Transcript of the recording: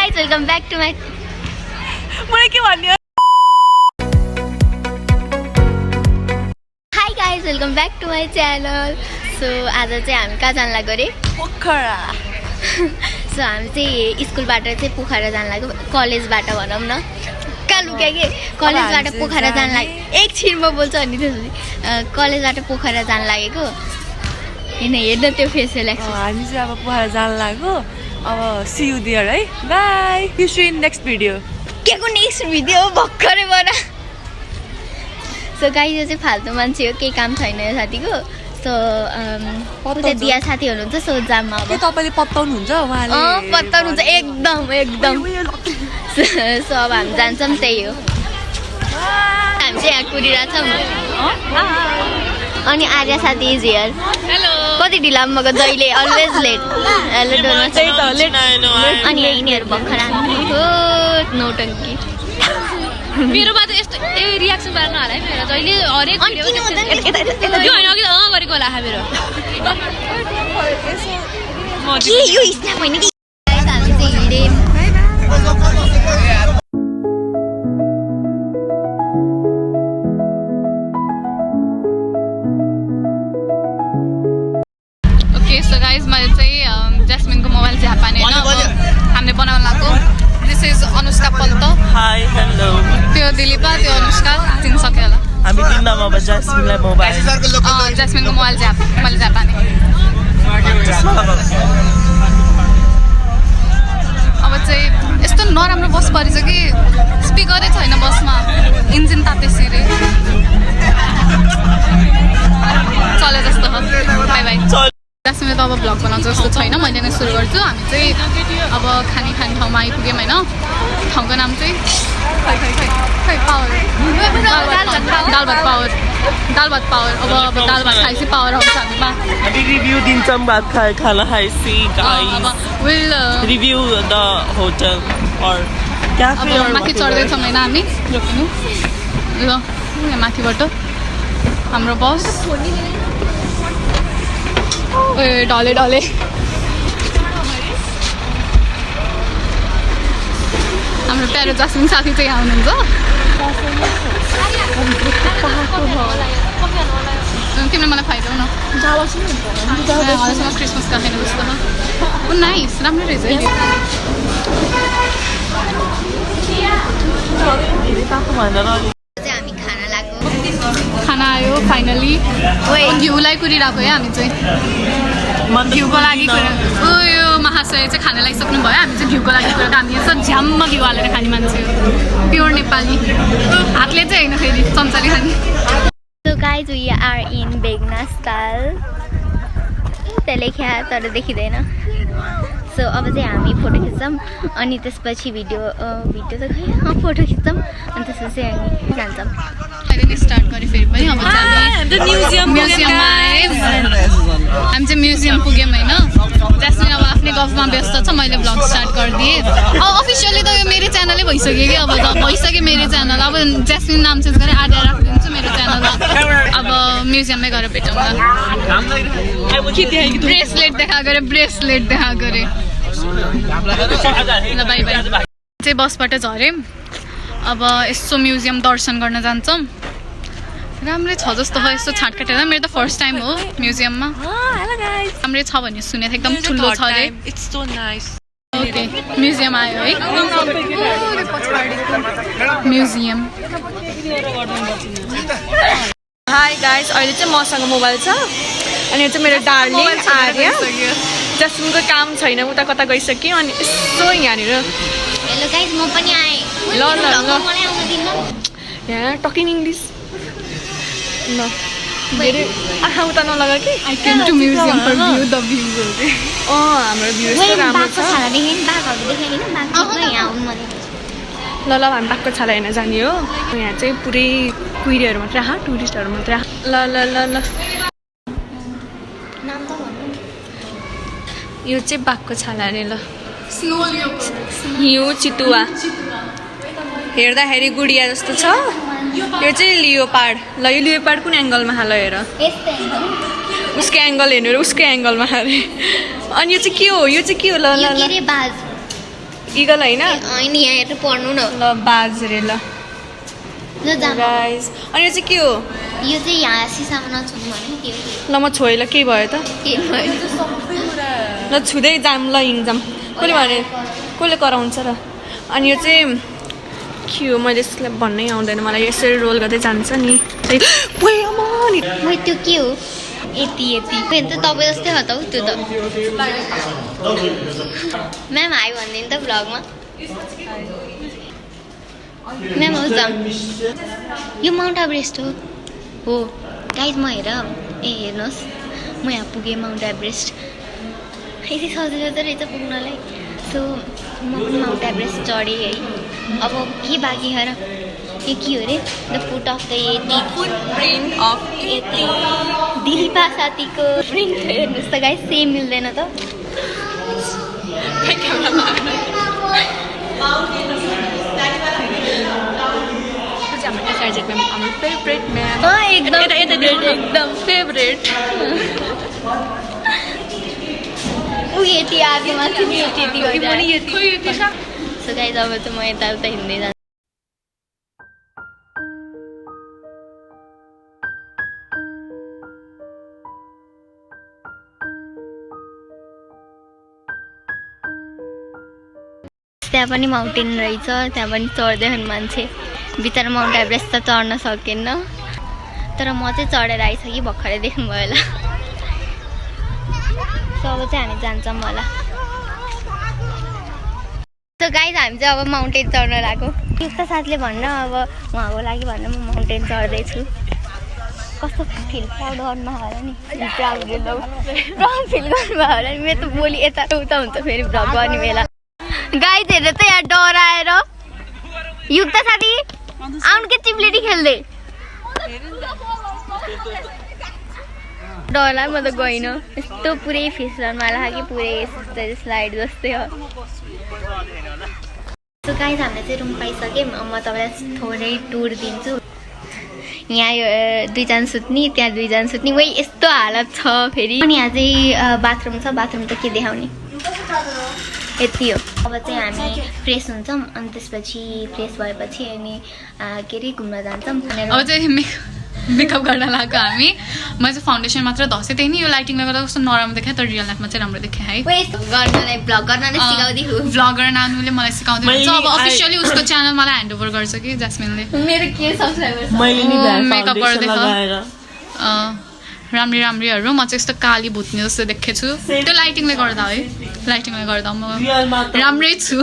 guys, welcome back to my मलाई के भन्यो Hi guys, welcome back to my channel. So आज चाहिँ हामी कहाँ जान लाग्यो रे पोखरा सो हामी चाहिँ स्कुलबाट चाहिँ पोखरा जान लाग्यो कलेजबाट भनौँ न कहाँ लुक्या के कलेजबाट पोखरा जान लाग्यो एकछिन म बोल्छु अनि त्यसपछि कलेजबाट पोखरा जान लागेको हैन हेर्न त्यो फेसियल एक्सप्रेसन हामी चाहिँ अब पोखरा जान लाग्यो अब सी यू देयर है bye you see in next video के को नेक्स्ट भिडियो भक्करै बना सो गाइस यो चाहिँ फाल्तु मान्छे हो केही काम छैन यो साथीको सो उता दिया साथी हुनुहुन्छ सो जाममा अब के तपाईले पत्ताउनुहुन्छ उहाँले पत्ताउनुहुन्छ एकदम एकदम सो अब हामी जान्छौँ त्यही हो हामी चाहिँ यहाँ कुरिरहेछौँ अनि आर्या साथी इज हियर हेलो कति ढिला मको जहिले अलवेज लेट हेलो डोना त्यही त लेट अनि यिनीहरू भर्खर नौटङ्की मेरोमा त यस्तो रियाक्सन पार्नु होला है मेरो जहिले हरेक भिडियो होइन अघि गरेको होला मेरो के यो स्न्याप होइन कि हामी चाहिँ हिँडेँ ओके सो गाइज मैले चाहिँ ज्यास्मिनको मोबाइल चाहिँ हापाने होइन हामीले बनाउन लाग्यो this is Anushka Pant hi hello त्यो दिलीपा त्यो अनुष्का तिन सक्यो होला हामी तिनजना अब ज्यास्मिनलाई मोबाइल ज्यास्मिनको मोबाइल चाहिँ मैले चाहिँ हापाने अब चाहिँ यस्तो नराम्रो बस परेछ कि स्पिकरै छैन बसमा इन्जिन तातेसी रे चले जस्तो हो बाई बाई ज्यास्मिनले त अब भ्लग बनाउँछ जस्तो छैन मैले नै सुरु गर्छु हामी चाहिँ अब खाने ठाउँमा आइपुग्यौँ होइन ठाउँको नाम चाहिँ पावर दाल भात पावर अब दाल भात खाएपछि पावर आउँछ हामीमा हामी रिभ्यू दिन्छौँ भात खाना खाएपछि अब विल रिभ्यू द होटल और अब माथि चढ्दैछौँ होइन हामी रोक्नु ल यहाँ माथिबाट हाम्रो बस ए ढले ढले हाम्रो प्यारो जास्मिन साथी चाहिँ यहाँ हुनुहुन्छ तिमीले मलाई फाइदाउ न क्रिसमसका खाने जस्तो नाइस राम्रो रहेछ है हामी खाना लाग्यो खाना आयो फाइनली घिउलाई कुरिरहेको है हामी चाहिँ घिउको लागि यो महाशय चाहिँ खाना लागिसक्नु भयो हामी चाहिँ घिउको लागि कुरेको हामी यहाँ झ्याम्म घिउ हालेर खाने मान्छे हो प्योर नेपाली हातले चाहिँ होइन फेरि चम्चाले खाने So guys, we are in बेगनास्थल त्यहाँ लेख्या तर देखिँदैन सो अब चाहिँ हामी फोटो खिच्छौँ अनि त्यसपछि भिडियो त खै फोटो खिच्छौँ अनि त्यसपछि हामी जान्छौँ अहिले नै स्टार्ट गरेँ फेरि पनि अब म्युजियममा आएँ हामी चाहिँ म्युजियम पुग्यौँ होइन ज्यास्मिन अब आफ्नै गफमा व्यस्त छ मैले भ्लग स्टार्ट गरिदिएँ अब अफिसियली त यो मेरो च्यानलै भइसक्यो कि अब भइसक्यो मेरो च्यानल अब ज्यास्मिन नाम चेन्ज गरेर आधा राखिदिन्छु मेरो च्यानलमा अब म्युजियममै गएर भेटौँ ब्रेसलेट देखा गरे ल बाई बाई चाहिँ बसबाट झऱ्यौँ अब यसो म्युजियम दर्शन गर्न जान्छौँ राम्रै छ जस्तो हो यस्तो छाँटकाटेर मेरो त फर्स्ट टाइम हो म्युजियममा राम्रै छ भन्ने सुनेको थिएँ एकदम ठुलो छ अरे ओके म्युजियम आयो है म्युजियम हाई गाइस अहिले चाहिँ मसँग मोबाइल छ अनि यो चाहिँ मेरो डार्लिङ आर्या जसको काम छैन उता कता गइसक्यो अनि यस्तो यहाँनिर हेलो गाइस म पनि आएँ ल मलाई आउन दिनु यहाँ टकिङ इङ्ग्लिस ल धेरै आँखा उता नलगा कि I came to museum for view the view हाम्रो भ्यू यस्तो राम्रो छ ल हामी बाघको छाला हेर्न जाने हो यहाँ चाहिँ पुरै कुहिरेहरू मात्रै टुरिस्टहरू मात्रै ल यो चाहिँ बाघको छाला अरे ल हिउँ चितुवा हेर्दाखेरि गुडिया जस्तो छ यो चाहिँ लियोपार्ड ल यो लियोपार्ड कुन एङ्गलमा हाल हेर उसको एङ्गल हेर्नु उसकै एङ्गलमा अरे अनि यो चाहिँ के हो ल ल ल इगल होइन होइन यहाँ हेरेर पढ्नु न ल बाजरे ल ल जाम गाइस अनि यो चाहिँ के हो यो चाहिँ यहाँ सिसामा नछुनु भने के हो ल म छोएँ ल के भयो त के भयो ल छुँदै जाम ल हिँड्जाम कसले भने कसले कराउँछ र अनि यो चाहिँ के हो मैले यसलाई भन्नै आउँदैन मलाई यसरी रोल गर्दै जान्छ नि मै त्यो के हो यति यति फेरि त तपाईँ जस्तै हो त हौ त्यो त म्याम हाई भनिदिनु त भ्लगमा म्याम हो जाम यो माउन्ट एभरेस्ट हो गाइज म हेर ए हेर्नुहोस् म यहाँ पुगेँ माउन्ट एभरेस्ट यति सजिलो त रहेछ पुग्नलाई सो म पनि माउन्ट एभरेस्ट चढेँ है अब के बाँकी छ र यो के हो अरे द फुट अफ द यति प्रिन्ट अफ यति दिलीपा साथीको प्रिन्ट हेर्नुहोस् त गाइस सेम मिल्दैन त एकदम फेभरेट ऊ यति आगे माथि यति सो गाइस अब चाहिँ म यताउता हिँड्दै जान्छु त्यहाँ पनि माउन्टेन रहेछ त्यहाँ पनि चढ्दै हुन् मान्छे बिचरा माउन्ट एभरेस्ट त चढ्न सकेन तर म चाहिँ चढेर आइसकेँ भर्खरै देख्नुभयो होला सो अब चाहिँ हामी जान्छौँ होला सो गाइज हामी चाहिँ अब माउन्टेन चढ्न लाग्यो एउटा साथले भन्न अब उहाँको लागि भन्न म माउन्टेन चढ्दैछु कस्तो फिल प्राउड गर्नुभयो होला नि प्राउड फिल गर्नुभयो होला नि मेरो त भोलि यता उता हुन्छ फेरि भ्लग गर्ने बेला गाइज हेरेर त यहाँ डराएर युक्त साथी आउनु के चिप्लेटी खेल्दै डर लाग्यो म त गइनँ यस्तो पुरै फिसलनमा लाग्यो कि पुरै यस्तै स्लाइड जस्तै हो सो गाइज हामीले चाहिँ रुम पाइसक्यौँ म तपाईँलाई थोरै टुर दिन्छु यहाँ यो दुईजना सुत्ने त्यहाँ दुईजना सुत्ने वही यस्तो हालत छ फेरि अनि यहाँ चाहिँ बाथरुम छ बाथरुम त के देखाउने यति हो अब चाहिँ हामी फ्रेस हुन्छौँ अनि त्यसपछि फ्रेस भएपछि अनि के अरे घुम्न जान्छौँ अब चाहिँ मेकअप गर्न लाग्यो हामी म चाहिँ फाउन्डेसन मात्र धसेँ त्यही नि यो लाइटिङले गर्दा कस्तो नराम्रो देखाएँ तर रियल लाइफमा चाहिँ राम्रो देखाएँ है गर्नलाई भ्लग गर्न नै सिकाउँदै हो भ्लगर नानुले मलाई सिकाउँदै हुन्छ अब अफिसियली उसको च्यानल मलाई ह्यान्ड ओभर गर्छ कि ज्यास्मिनले मेरो के सब्सक्राइबर मेकअप गर्दैछ राम्री राम्रीहरू म चाहिँ यस्तो काली भुत्ने जस्तो देखेछु त्यो लाइटिङले गर्दा है लाइटिङले गर्दा म राम्रै छु